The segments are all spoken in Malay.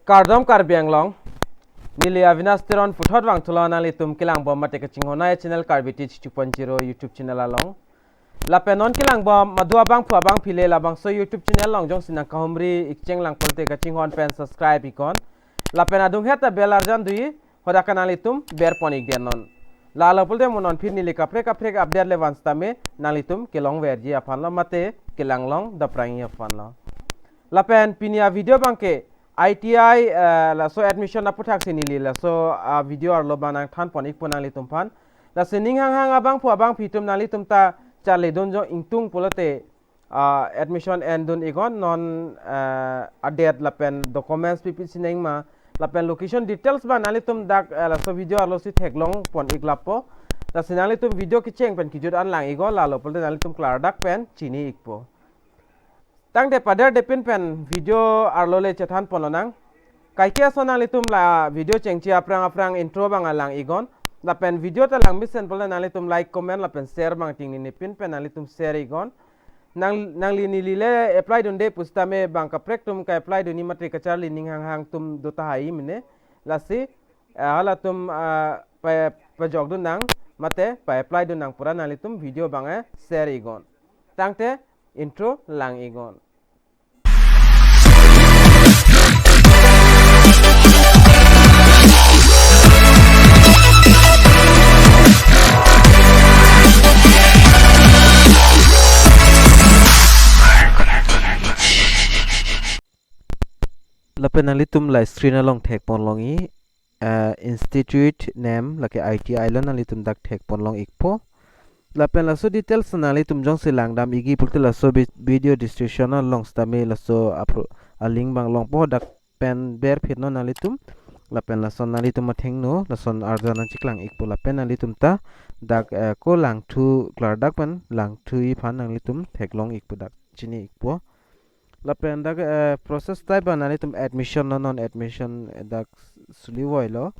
KARDOM Karbi Anglong Nili Avinasteron Puthot Wang Tulana Litum Kilang Bom Mateka Chinghona channel Karbi Teach 2.0 YouTube channel along La Penon Kilang Bom Madua Bang Pua Bang Pile LABANGSO YouTube channel Long Jong Sinang Kahumri Ikcheng Lang Polte Kachinghon Pen subscribe icon La Penadung Heta Bel ARJAN Dui Hoda Kanalitum Ber Ponik Denon La La Pulte Monon Pin Nili Kapre Kapre Abder Levans Tame Nalitum Kilong Verji Apanla Mate Kilang Long Da Prangi Apanla La Pen Pinia video Bangke ITI so admission na puthak sinili la so video ar lobanang than ponik punali tumpan la sining hang abang pu abang pitum nali tumta chale donjo ingtung polote admission and dun igon non adet la pen documents pipi sineng ma la pen location details ba nali tum dak la so video ar lo si theklong pon iklapo la sinali tum video ki cheng pen kijut an lang igo la lo polote nali tum klar dak pen chini ikpo Tang de pada depin pen video arlole cethan polonang kaikia sonali tum la video cengci aprang intro bang alang igon la pen video ta lang misen pola nali tum like comment la pen share bang ting ni pin pen nali tum share igon nang li le apply donde pustame bang kaprek tum ka apply doni matri kachar li ning hang tum dota hai mine la si hala tum pa jog dun nang mate pa apply dun nang pura nali tum video bang share igon tangte intro lang igon lapen alitum la screen along thek pon longi institute name lake ITI lan alitum dak thek pon long ikpo lapen la so details nali tum jong se langdam igi pulte la so video description long stame la so a link bang long po dak pen ber phit no nali tum lapen la son nali tum theng no la son arjan chiklang ikpo lapen nali tum ta dak ko lang thu klar dak pan lang thu I phan nali tum thek long ikpo dak chini ikpo lapen dak process type nali tum admission non admission dak suli woilo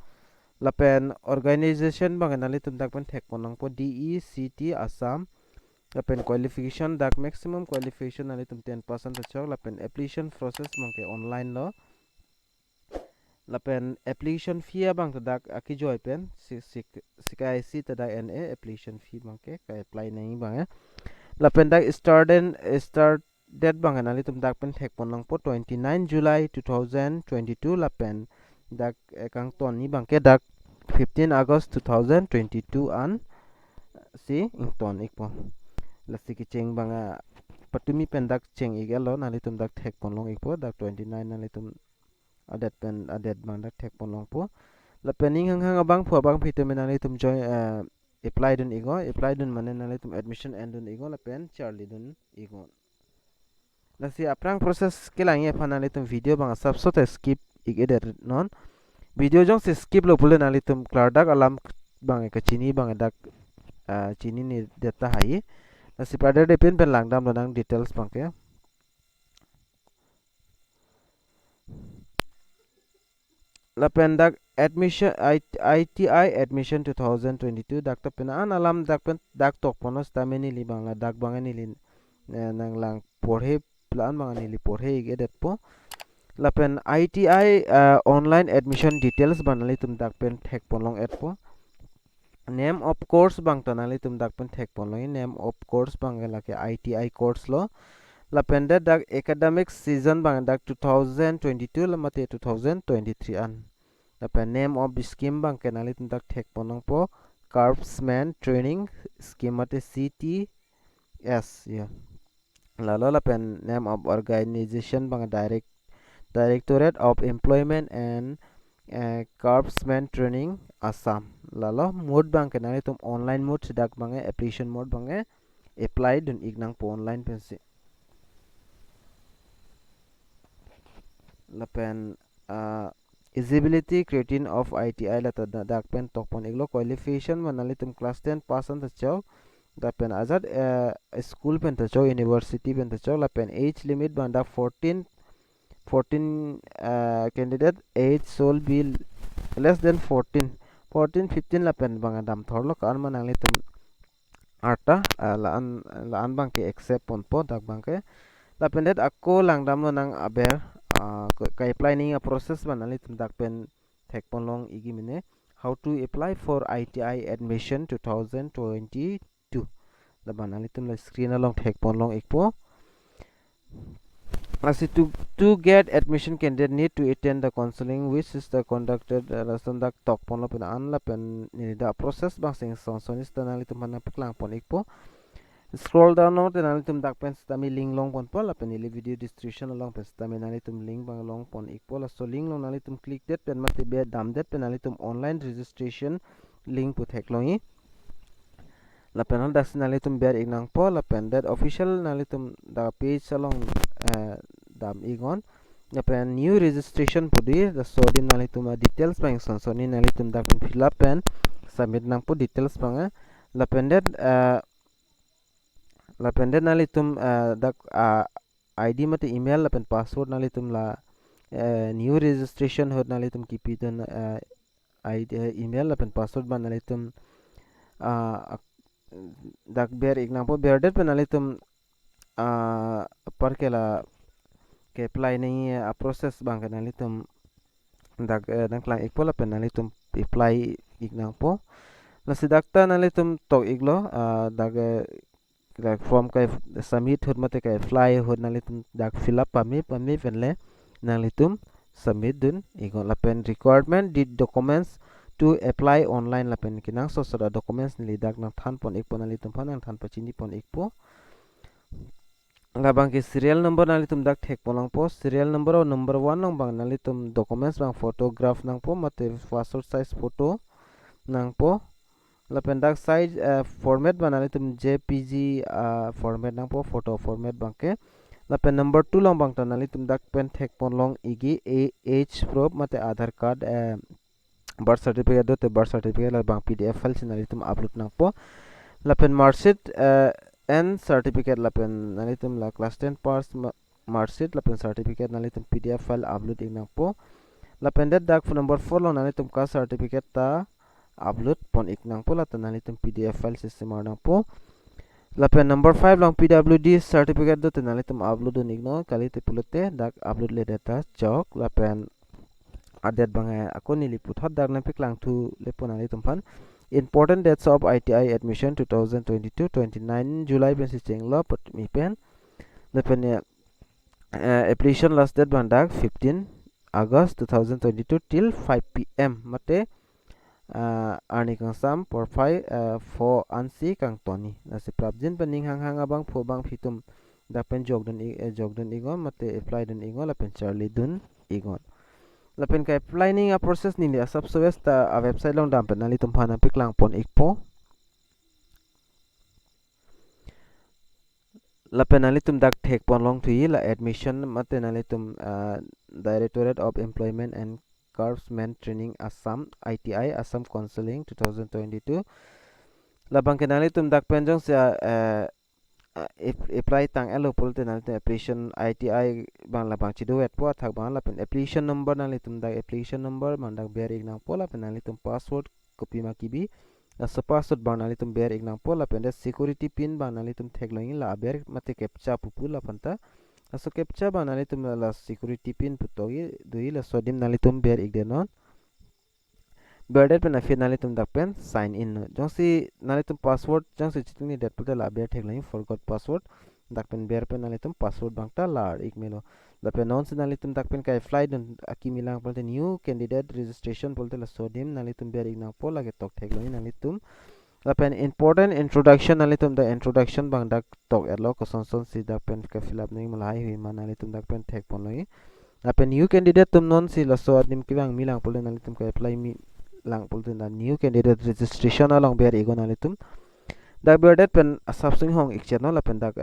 lapen organization bang nali tum dak pen thek ponang po DECT Assam lapen qualification dak maximum qualification nali tum 10% achok lapen application process bangke online lo lapen application fee bang dak aki joy pen sikai si tada NA application fee bangke ka apply nai bang lapen dak start date bang nali tum dak pen thek ponang po 29 July 2022 lapen dak kang ton ni bangke dak 15 August 2022 an si ington ikpo lasi ki cheng banga patumi pendak cheng igelo nali tum dak thek ponlong ikpo dak 29 nali tum adet bang dak thek ponlong po la pening hang abang phu abang phitem nali tum join apply dun mane nali tum admission and dun igo la pen charlie dun igo lasi aprang process kelangi phanali tum video bang sab so ta skip igeder non video jong se skip lo pule nali tum klar dak alam bang ka chini bang dak chini ni data hai nasi pada de pen langdam lo nang details bang ke la pen dak admission ITI admission 2022 dak ta pen an alam dak pen dak tok ponos tameni li bang la dak bang ni li nang lang porhe plan bang ni li porhe gedet po lapen ITI online admission details banali tum dak pen thek ponlong et po name of course bang tanali tum dak pen thek ponlong name of course bang lake ITI course lo lapen dak academic season bang dak 2022 lamate 2023 an lapen name of scheme bang kenali tum dak thek ponlong po Craftsmen training scheme mate CTS ya lalo lapen name of organization bang Directorate of Employment and Craftsmen Training Assam. Lalo mode bang kenali tum online mode sedak bange application mode bange apply dun ignang po online pensi. Lapen eligibility criterion of ITI lata dak pen tokpon iglo qualification manali tum class 10 pass an tachau dapen azad school pen tachau university pen tachau lapen age limit bang dak 14 candidate age shall be less than 14 15 la pen bang adam thorlo kan manang li tum arta la an bang ke accept pon po dak bang ke la pen det akko lang dam lo nang aber ka apply ni a process banali tum dak pen thek ponlong igi mine how to apply for ITI admission 2022 la banali tum la screen along thek ponlong ikpo as to get admission candidate need to attend the counseling which is the conducted rasan dak tok ponlo pen an la pen ni da process bang sing sonsonis tanali tum hana paklang pon ikpo scroll down no tenali tum dak pen stami link long pon pol pen ili video description along pen stami nali tum link bang long pon ikpo la so link long nali tum click that pen mate be dam that pen nali tum online registration link pu thek longi la pen hal dak nali tum ber ignang po la pen that official nali tum da page along dam igon la pen new registration pudi the so dim nali tum details bang sonsoni nali tum dak pen fill up pen submit nang po details bang la pen that la pendek nali tum dak ID mate email la pen password nali tum la new registration hot nali tum kipi tun ID email la pen password ban nali tum dak ber example ber det pen nali tum par ke la ke apply ni a process bang nali tum dak nang klang ekpo la pen nali tum apply example la sidakta nali tum tok iglo dak like form kai submit hot mate kai fly hot nalitum dak fill up pami venle nalitum submit dun igon la pen requirement did documents to apply online la pen kinang so da documents ni dak na than pon ek pon nalitum phanang than pachini pon ek po la bang ki serial number nalitum dak thek polang po serial number o number 1 nang bang nalitum documents bang photograph nang po mate passport size photo nang po la pen dak size format banali tum jpg format nang po photo format bangke la pen number 2 long bang tanali tum dak pen thek pon long igi age proof mate aadhar card birth certificate do te birth certificate la bang pdf file sinali tum upload nang po la pen marksheet and certificate la pen nali tum la class 10 pass marksheet la pen certificate nali tum pdf file upload ing nang po la pen dak phone number 4 long nali tum ka certificate ta upload pon iknang po la tanali tum pdf file system arnang po la pen number 5 long pwd certificate do tanali tum upload on igno kali te pulote dak upload le data chok la pen adet bang ako niliput hot dak na piklang tu le ponali tum pan important dates of ITI admission 2022 29 July ben sicheng lo pot mi pen la pen application last date bang dak 15 August 2022 till 5 PM mate ani kang sam por phai for ansi kang toni na se prabjin paning hang abang pho bang phitum da pen jogdan igon mate apply dan igon la pen charlie dun igon la pen ka apply ning a process ni a sub service ta a website long dam pen nali tum phana piklang pon ikpo la pen nali tum dak thek pon long thui la admission mate nali tum Directorate of Employment and Craftsmen Training Assam ITI Assam Counseling 2022 labang kenali tum dak penjong sia apply tang elo pulte nali application ITI bang labang chido wet po thak bang la pen application number nali tum dak application number man dak ber ignang po la pen nali tum password copy ma kibi la so password bang nali tum ber ignang po la pen security pin bang nali tum thek longi la ber mate captcha pupu la panta aso captcha ba nali tum la security pin putogi dui la sodim nali tum ber igdenon berdet pen afi nali tum dak pen sign in jongsi nali tum password jongsi chitni det puta la ber thek lai forgot password dak pen ber pen nali tum password bangta lar igmelo la pen non nali tum dak pen kai flight don akimilang pulte new candidate registration pulte la sodim nali tum ber ignang po la ge tok thek lai nali tum la pen important introduction nali tum the introduction bang dak tok erlo ko son si dak pen ka fill up ning malai hui man nali tum dak pen thek pon loi la pen new candidate tum non si la so adim kiwang milang pulte nali tum ka apply mi lang pulte na new candidate registration along ber ego nali tum dak ber det pen subsing hong ik channel la pen dak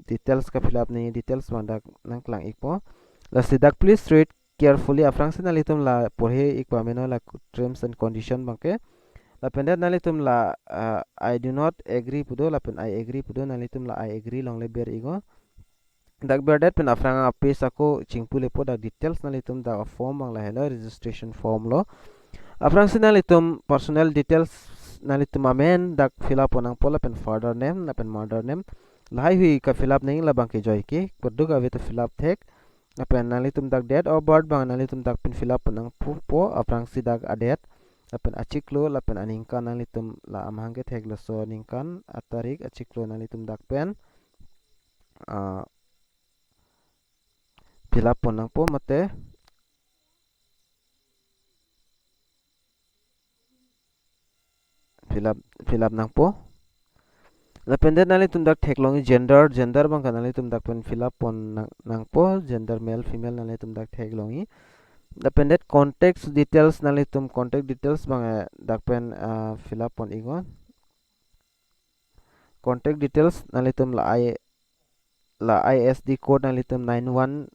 details ka fill up ni details man dak nang klang ikpo la si dak please read carefully afrang sinali tum la porhe ikpa meno la terms and condition bangke la pendet nali tum la I do not agree pudo la pen I agree pudo nali tum la I agree long le ber igo dak berdet pen afranga page ako chingpule po dak details nali tum da form bang la hela registration form lo afrang sinali tum personal details nali tum amen dak fill up onang pola pen father name la pen mother name lai hui ka fill up ning la bang ke joy ke podu ka vet fill up thek lapen nalitum dak date of birth bang nalitum dak pin fill up nang po aprang sidak adet lapen achiklo lapen aningkan nalitum la amhang ke thek so ningkan atarik achiklo nalitum dak pen fill up nang po mate fill up nang po lapen det nalitum dak thek long gender bang nalitum dak pen fill up nang po gender male female nalitum dak thek longi lapen det contact details nalitum contact details bang dak pen fill up igon contact details nalitum la ISD code nalitum 91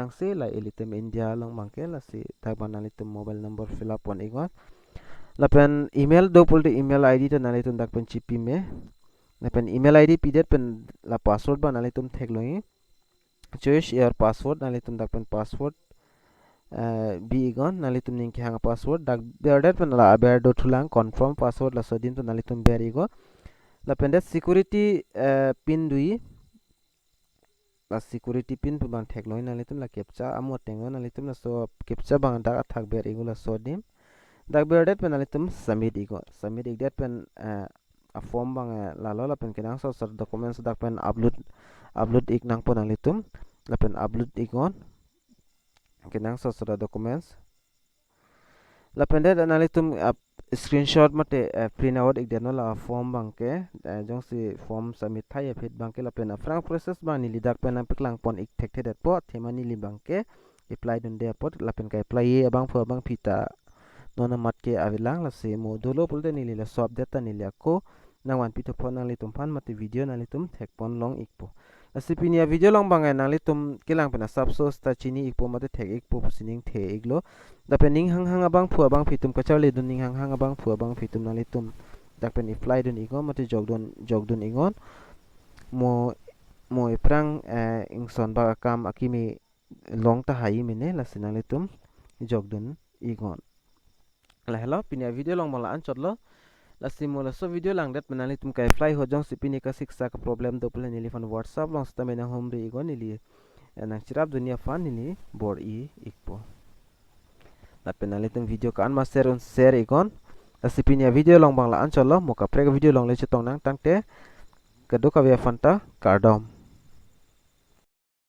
ang si la ilitum India long bangke la si tagban nalitum mobile number fill up igon lapen email do pulde email ID ta nalitum dak pen chipi me lapen email ID pidet pen la password ba nalitum thekloi choose your password nalitum dak pen password bi igon nalitum ning hang password dak beadet pen la bear do thulang confirm password la sodin to nalitum bear igo lapen det security pin dui la security pin pu bang thekloi nalitum la captcha amot tengo nalitum la so captcha bang dak athak bear igo la sodim dak beadet pen nalitum submit igo submit igdet pen a form bang la lo la pen kinang so documents dak pen upload ik nang pon nalitum la pen upload igon kinang so documents la pen det nalitum screenshot mate print out ik deno la form bangke jong si form submit thai phit bangke la pen frang process bang ni lidak pen paklang pon ik thek thedet po themani li bangke apply dun de pot la pen ka apply ye abang pho bang phita nona matke avilang la se mo dolo pulte ni li la sob data ni li ko nangwan pito phon nang litum phan mate video nang litum thek pon long ikpo asipinia video long bangai nang litum kilang pena subso sta chini ikpo mate thek ikpo sining the iglo da pening hang abang phu abang phitum kachale dun ning hang abang phu abang phitum nang litum dak pen apply dun igo mate jogdun ingon mo iprang ingson ba kam akimi long ta hai mine la sinang litum jogdun igon la hello pinia video long mala anchotlo la simula so video lang det menali tum kai fly ho jong sipini ka siksa ka problem do pula nili fan whatsapp long stamina home ri igon nili nang chirap dunia fan nili bor ikpo la penali tum video kan ma share igon la sipini video long bang la anchotlo mo ka pre video long le chetong nang tangte kadu ka via fanta kardom